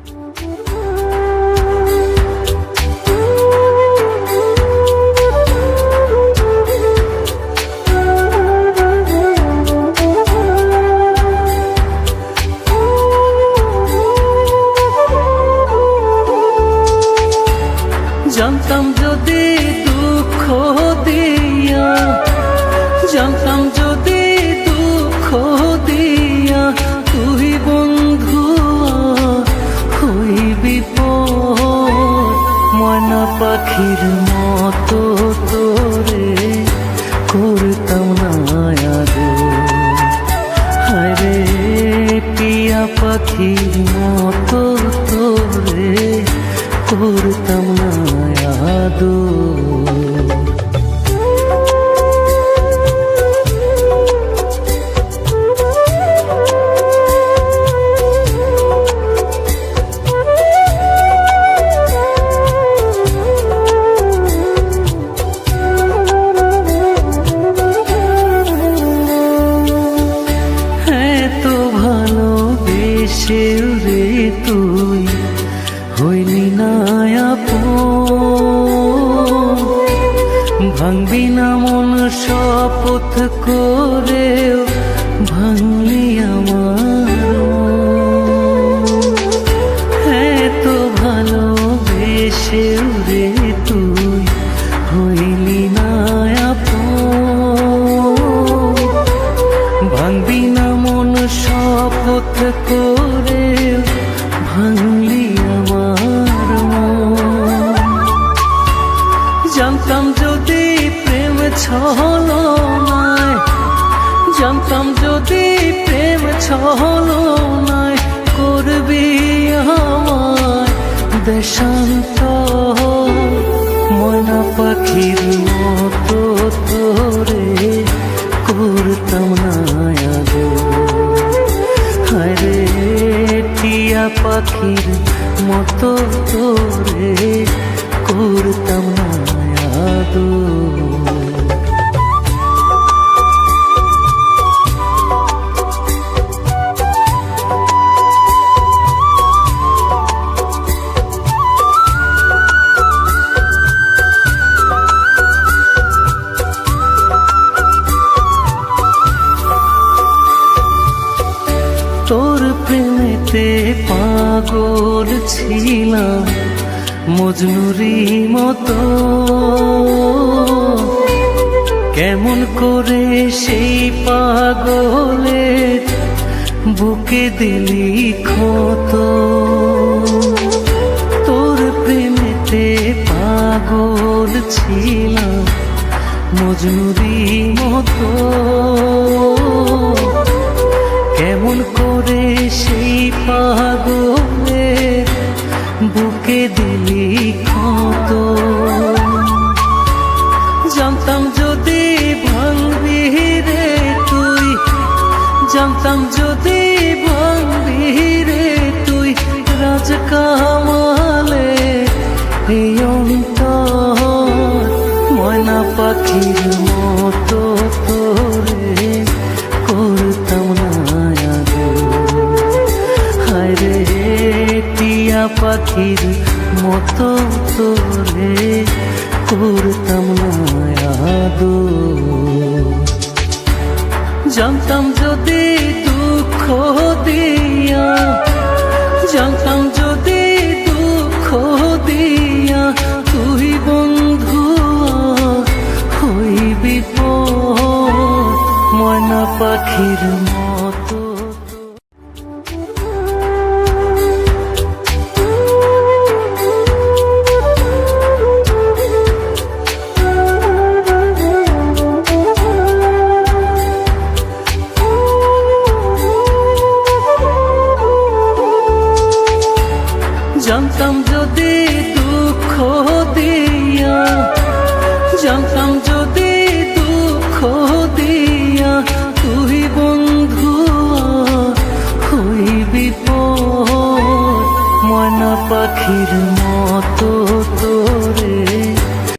জানতাম যদি দুঃখ দিয়া, জানতাম যদি দুঃখ দিয়া তুই বন্ধু হইবি পর, ময়না পাখির মতো তোরে করতাম না আদর। হায়রে টিয়া পাখির মতো তোরে করতাম না আদর। ভালোবেসে রে তুই হইলি না আপন, ভাঙবি না মন শপথ করেও ভাঙলি আমার। এত ভালোবেসে রে তুই হইলি না আপন, ভাঙবি না মন শপথ করে ভাঙলি আমার মন। জানতাম যদি প্রেম ছলনায়, জানতাম যদি প্রেম ছলনায় করবি আমায় দেশান্তর, ময়না পাখির মতো তোরে করতাম না আদর। হায়রে টিয়া পাখির মতো তোরে করতাম না আদর। তোর প্রেমেতে পাগল ছিলাম মজনুরি মতো, কেমন করে সেই পাগলের বুকে দিলি ক্ষত। তোর প্রেমেতে পাগল ছিলাম মজনুরি মতো, কেমন করে সেই পাগলের বুকে দিলি ক্ষত। জানতাম যদি ভাঙবি রে তুই, জানতাম যদি ভাঙবি রে তুই রাজ কামালে এই অন্তর, ময়না পাখির মতো তোরে করতাম না আদর। হায়রে টিয়া পাখির মতো তোরে করতাম না আদর। জানতাম যদি দুঃখ দিয়া, জানতাম যদি দুঃখ দিয়া তুই বন্ধু হইবি পর, ময়না পাখির